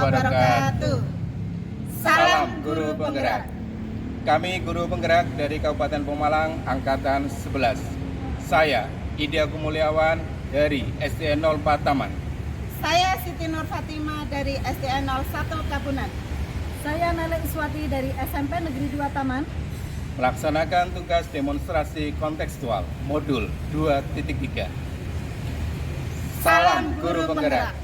wabarakatuh. Salam Guru Penggerak. Kami Guru Penggerak dari Kabupaten Pemalang, Angkatan 11. Saya Idya Kumuliawan dari SDN 04 Taman. Saya Siti Nur Fatima dari SDN 01 Kabunan. Saya Nele Iswati dari SMP Negeri 2 Taman. Melaksanakan tugas demonstrasi kontekstual modul 2.3. Salam Guru Penggerak.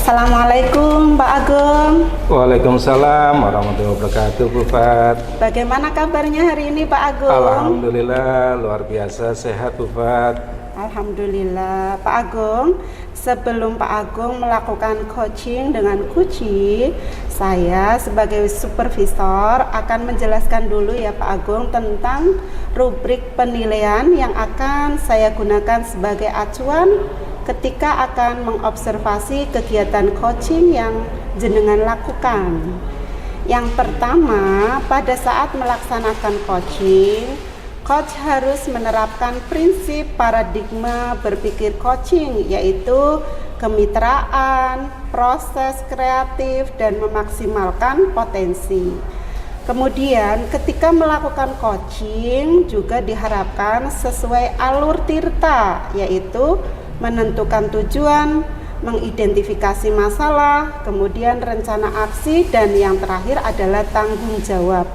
Assalamualaikum Pak Agung. Waalaikumsalam warahmatullahi wabarakatuh, Bu Fat. Bagaimana kabarnya hari ini Pak Agung? Alhamdulillah luar biasa sehat, Bu Fat. Alhamdulillah Pak Agung. Sebelum Pak Agung melakukan coaching dengan Kuci, saya sebagai supervisor akan menjelaskan dulu ya Pak Agung tentang rubrik penilaian yang akan saya gunakan sebagai acuan ketika akan mengobservasi kegiatan coaching yang jenengan lakukan. Yang pertama, pada saat melaksanakan coaching, coach harus menerapkan prinsip paradigma berpikir coaching, yaitu kemitraan, proses kreatif, dan memaksimalkan potensi. Kemudian ketika melakukan coaching juga diharapkan sesuai alur tirta, yaitu menentukan tujuan, mengidentifikasi masalah, kemudian rencana aksi, dan yang terakhir adalah tanggung jawab.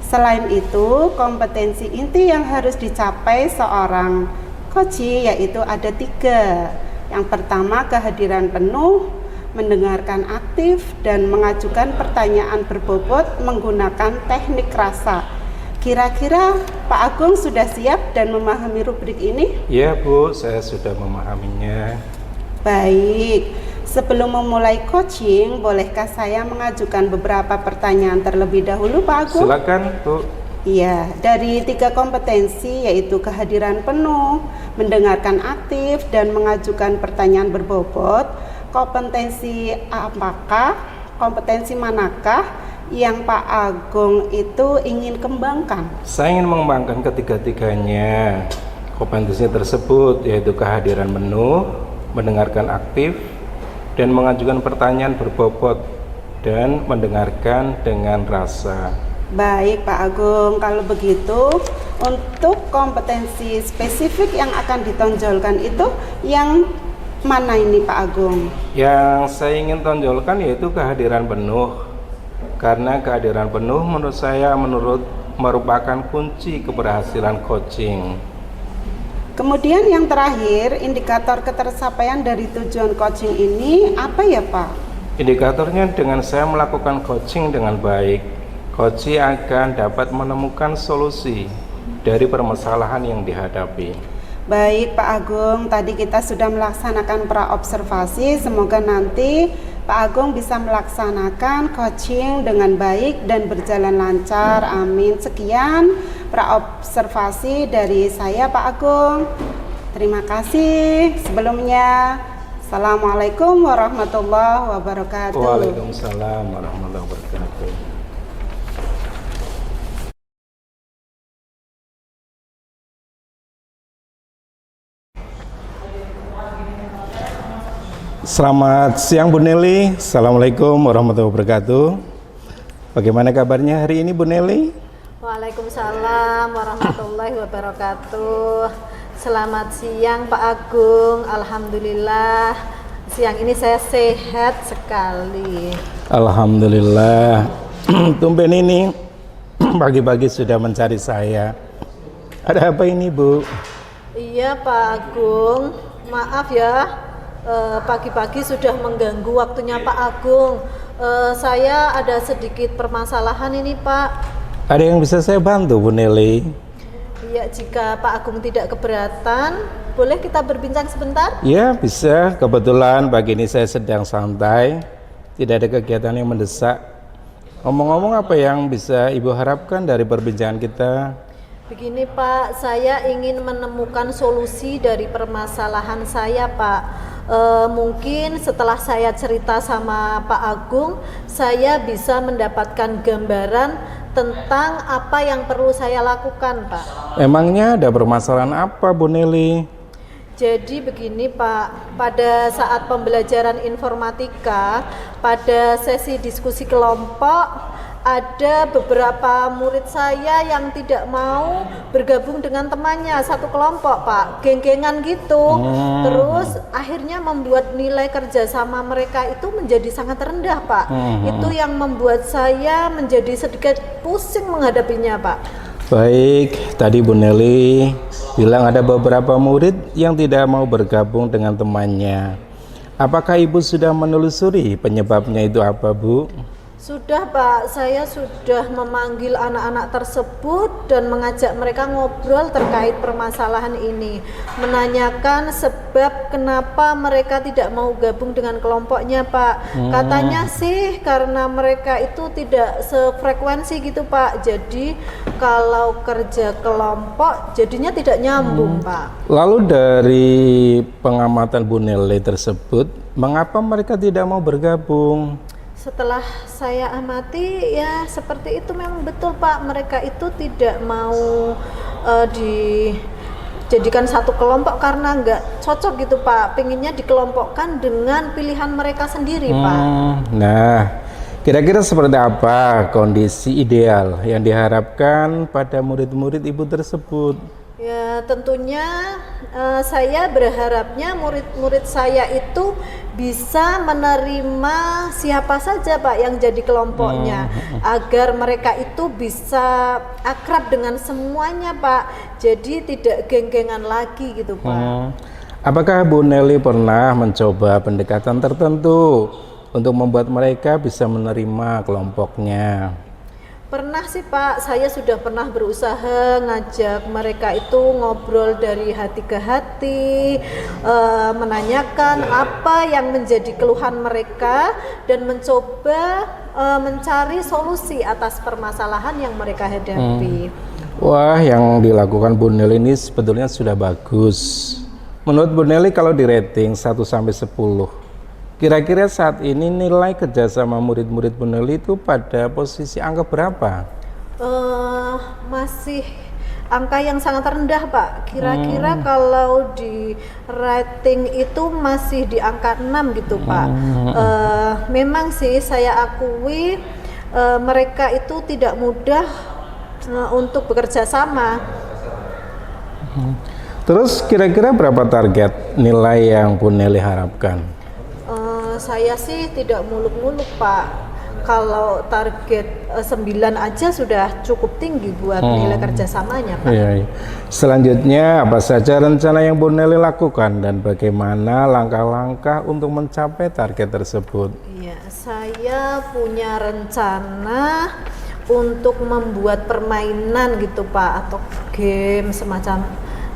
Selain itu, kompetensi inti yang harus dicapai seorang coach yaitu ada 3. Yang pertama, kehadiran penuh, mendengarkan aktif, dan mengajukan pertanyaan berbobot menggunakan teknik rasa. Kira-kira Pak Agung sudah siap dan memahami rubrik ini? Ya Bu, saya sudah memahaminya. Baik, sebelum memulai coaching, bolehkah saya mengajukan beberapa pertanyaan terlebih dahulu Pak Agung? Silakan Bu. Iya, dari 3 kompetensi yaitu kehadiran penuh, mendengarkan aktif, dan mengajukan pertanyaan berbobot, kompetensi manakah yang Pak Agung itu ingin kembangkan? Saya ingin mengembangkan ketiga-tiganya kompetensi tersebut, yaitu kehadiran penuh, mendengarkan aktif, dan mengajukan pertanyaan berbobot, dan mendengarkan dengan rasa. Baik Pak Agung, kalau begitu untuk kompetensi spesifik yang akan ditonjolkan itu yang mana ini Pak Agung? Yang saya ingin tonjolkan yaitu kehadiran penuh, karena kehadiran penuh menurut saya merupakan kunci keberhasilan coaching. Kemudian yang terakhir, indikator ketercapaian dari tujuan coaching ini apa ya Pak? Indikatornya dengan saya melakukan coaching dengan baik, coach akan dapat menemukan solusi dari permasalahan yang dihadapi. Baik Pak Agung, tadi kita sudah melaksanakan pra-observasi, semoga nanti Pak Agung bisa melaksanakan coaching dengan baik dan berjalan lancar, amin. Sekian pra-observasi dari saya Pak Agung. Terima kasih sebelumnya. Assalamualaikum warahmatullahi wabarakatuh. Waalaikumsalam warahmatullahi wabarakatuh. Selamat siang Bu Nelly. Assalamualaikum warahmatullahi wabarakatuh. Bagaimana kabarnya hari ini Bu Nelly? Waalaikumsalam warahmatullahi wabarakatuh. Selamat siang Pak Agung. Alhamdulillah siang ini saya sehat sekali. Alhamdulillah. Tumben ini pagi-pagi sudah mencari saya. Ada apa ini Bu? Iya Pak Agung, maaf ya. Pagi-pagi sudah mengganggu waktunya Pak Agung. Saya ada sedikit permasalahan ini Pak. Ada yang bisa saya bantu Bu Nelly? Iya, jika Pak Agung tidak keberatan, boleh kita berbincang sebentar? Ya bisa, kebetulan pagi ini saya sedang santai, tidak ada kegiatan yang mendesak. Ngomong-ngomong, apa yang bisa Ibu harapkan dari perbincangan kita? Begini Pak, saya ingin menemukan solusi dari permasalahan saya Pak. Mungkin setelah saya cerita sama Pak Agung, saya bisa mendapatkan gambaran tentang apa yang perlu saya lakukan, Pak. Emangnya ada permasalahan apa, Bu Nelly? Jadi begini Pak, pada saat pembelajaran informatika, pada sesi diskusi kelompok, ada beberapa murid saya yang tidak mau bergabung dengan temannya satu kelompok Pak, geng-gengan gitu. Terus akhirnya membuat nilai kerjasama mereka itu menjadi sangat rendah Pak. Itu yang membuat saya menjadi sedikit pusing menghadapinya Pak. Baik, tadi Bu Nelly bilang ada beberapa murid yang tidak mau bergabung dengan temannya. Apakah Ibu sudah menelusuri penyebabnya itu apa, Bu? Sudah Pak, saya sudah memanggil anak-anak tersebut dan mengajak mereka ngobrol terkait permasalahan ini, menanyakan sebab kenapa mereka tidak mau gabung dengan kelompoknya Pak. Katanya sih karena mereka itu tidak sefrekuensi gitu Pak, jadi kalau kerja kelompok jadinya tidak nyambung Pak. Lalu dari pengamatan Bu Nelly tersebut, mengapa mereka tidak mau bergabung? Setelah saya amati ya seperti itu, memang betul Pak, mereka itu tidak mau dijadikan satu kelompok karena nggak cocok gitu Pak, pinginnya dikelompokkan dengan pilihan mereka sendiri Pak. Nah, kira-kira seperti apa kondisi ideal yang diharapkan pada murid-murid Ibu tersebut? Ya tentunya saya berharapnya murid-murid saya itu bisa menerima siapa saja Pak yang jadi kelompoknya, agar mereka itu bisa akrab dengan semuanya Pak, jadi tidak geng-gengan lagi gitu Pak. Apakah Bu Nelly pernah mencoba pendekatan tertentu untuk membuat mereka bisa menerima kelompoknya? Pernah sih Pak, saya sudah pernah berusaha ngajak mereka itu ngobrol dari hati ke hati, menanyakan apa yang menjadi keluhan mereka dan mencoba mencari solusi atas permasalahan yang mereka hadapi. Wah, yang dilakukan Bu Nelly ini sebetulnya sudah bagus. Menurut Bu Nelly kalau di rating 1 sampai 10, kira-kira saat ini nilai kerjasama murid-murid Bu Nelly itu pada posisi angka berapa? Masih angka yang sangat rendah Pak. Kira-kira kalau di rating itu masih di angka 6 gitu Pak. Memang sih saya akui mereka itu tidak mudah untuk bekerja sama. Terus kira-kira berapa target nilai yang Bu Nelly harapkan? Saya sih tidak muluk-muluk Pak. Kalau target 9 aja sudah cukup tinggi buat nilai kerjasamanya Pak. Iya. Selanjutnya apa saja rencana yang Bu Nelly lakukan dan bagaimana langkah-langkah untuk mencapai target tersebut? Iya, saya punya rencana untuk membuat permainan gitu Pak, atau game semacam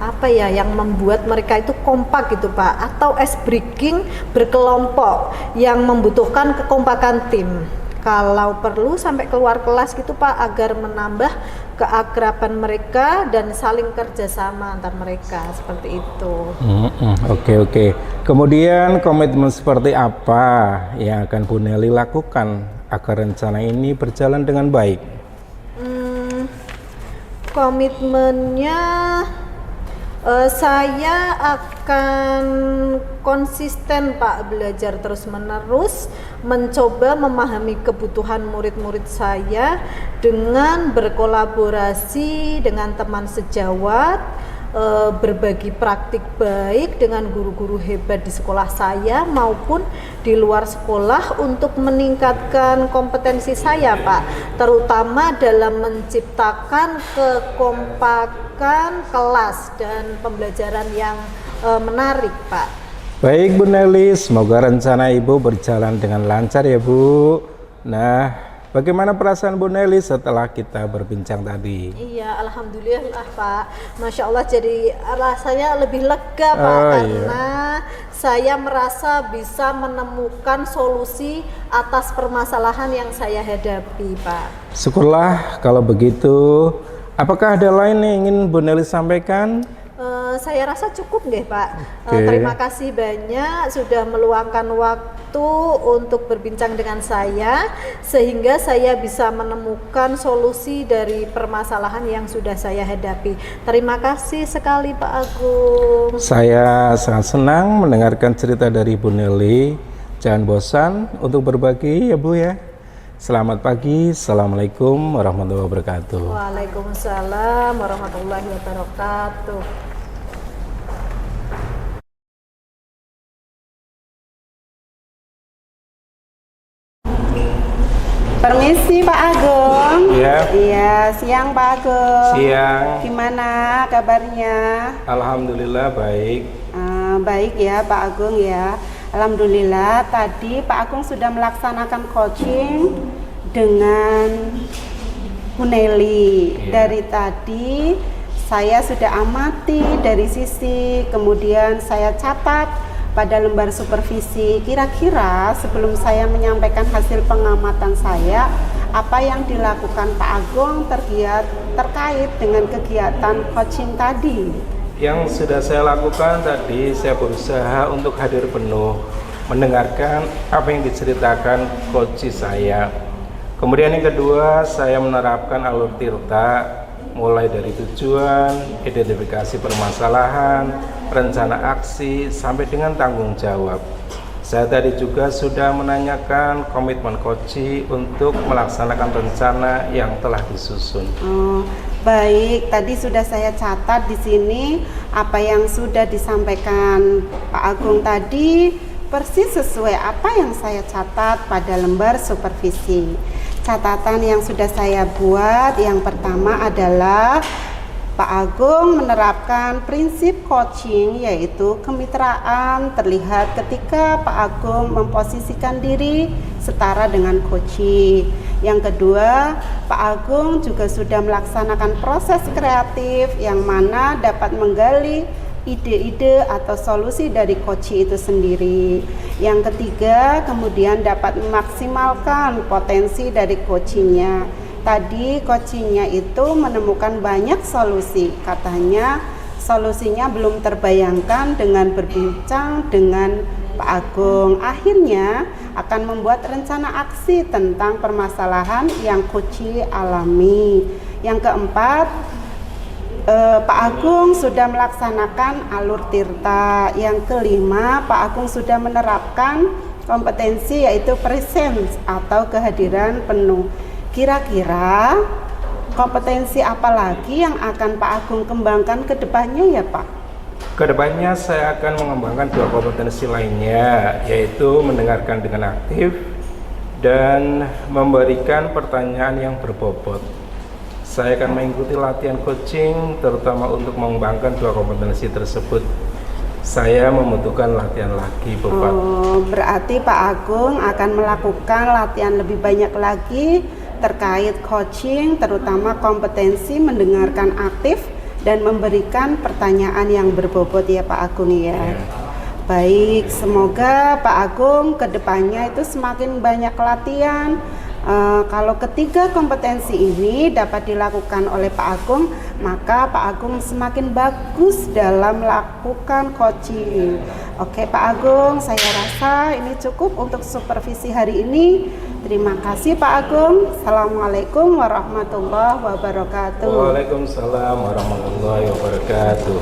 apa ya yang membuat mereka itu kompak gitu Pak, atau ice breaking berkelompok yang membutuhkan kekompakan tim. Kalau perlu sampai keluar kelas gitu Pak, agar menambah keakraban mereka dan saling kerjasama antar mereka, seperti itu. Oke. Kemudian komitmen seperti apa yang akan Bu Nelly lakukan agar rencana ini berjalan dengan baik? Komitmennya saya akan konsisten Pak, belajar terus-menerus, mencoba memahami kebutuhan murid-murid saya dengan berkolaborasi dengan teman sejawat, berbagi praktik baik dengan guru-guru hebat di sekolah saya maupun di luar sekolah untuk meningkatkan kompetensi saya Pak, terutama dalam menciptakan kekompakan kelas dan pembelajaran yang menarik Pak. Baik Bu Nelly, semoga rencana Ibu berjalan dengan lancar ya Bu. Nah, bagaimana perasaan Bu Nelly setelah kita berbincang tadi? Iya, alhamdulillah Pak. Masya Allah, jadi rasanya lebih lega Pak, karena saya merasa bisa menemukan solusi atas permasalahan yang saya hadapi Pak. Syukurlah kalau begitu. Apakah ada lain yang ingin Bu Nelly sampaikan? Saya rasa cukup deh Pak. Oke. Terima kasih banyak sudah meluangkan waktu untuk berbincang dengan saya sehingga saya bisa menemukan solusi dari permasalahan yang sudah saya hadapi. Terima kasih sekali Pak Agung. Saya sangat senang mendengarkan cerita dari Bu Nelly. Jangan bosan untuk berbagi ya Bu ya. Selamat pagi. Assalamualaikum warahmatullahi wabarakatuh. Waalaikumsalam warahmatullahi wabarakatuh. Permisi Pak Agung. Iya. Iya, siang Pak Agung. Siang. Gimana kabarnya? Alhamdulillah baik. Baik ya Pak Agung ya. Alhamdulillah tadi Pak Agung sudah melaksanakan coaching dengan Bu Nelly. Iya. Dari tadi saya sudah amati dari sisi, kemudian saya catat pada lembar supervisi. Kira-kira sebelum saya menyampaikan hasil pengamatan saya, apa yang dilakukan Pak Agung terkait dengan kegiatan coaching tadi? Yang sudah saya lakukan tadi, saya berusaha untuk hadir penuh, mendengarkan apa yang diceritakan coach saya. Kemudian yang kedua, saya menerapkan alur tirta, mulai dari tujuan, identifikasi permasalahan, rencana aksi, sampai dengan tanggung jawab. Saya tadi juga sudah menanyakan komitmen coach untuk melaksanakan rencana yang telah disusun. Baik, tadi sudah saya catat di sini apa yang sudah disampaikan Pak Agung tadi persis sesuai apa yang saya catat pada lembar supervisi. Catatan yang sudah saya buat yang pertama adalah Pak Agung menerapkan prinsip coaching, yaitu kemitraan terlihat ketika Pak Agung memposisikan diri setara dengan coach. Yang kedua, Pak Agung juga sudah melaksanakan proses kreatif yang mana dapat menggali ide-ide atau solusi dari coach itu sendiri. Yang ketiga, kemudian dapat memaksimalkan potensi dari coachingnya. Tadi coachingnya itu menemukan banyak solusi. Katanya solusinya belum terbayangkan dengan berbincang dengan Pak Agung. Akhirnya akan membuat rencana aksi tentang permasalahan yang coach alami. Yang keempat, Pak Agung sudah melaksanakan alur tirta. Yang kelima, Pak Agung sudah menerapkan kompetensi yaitu presence atau kehadiran penuh. Kira-kira kompetensi apa lagi yang akan Pak Agung kembangkan ke depannya ya Pak? Kedepannya saya akan mengembangkan dua kompetensi lainnya, yaitu mendengarkan dengan aktif dan memberikan pertanyaan yang berbobot. Saya akan mengikuti latihan coaching terutama untuk mengembangkan dua kompetensi tersebut. Saya membutuhkan latihan lagi, Bapak. Berarti Pak Agung akan melakukan latihan lebih banyak lagi terkait coaching, terutama kompetensi mendengarkan aktif dan memberikan pertanyaan yang berbobot ya Pak Agung ya. Baik, semoga Pak Agung kedepannya itu semakin banyak latihan. Kalau ketiga kompetensi ini dapat dilakukan oleh Pak Agung, maka Pak Agung semakin bagus dalam melakukan coaching. Oke Pak Agung, saya rasa ini cukup untuk supervisi hari ini. Terima kasih Pak Agung. Assalamualaikum warahmatullahi wabarakatuh. Waalaikumsalam warahmatullahi wabarakatuh.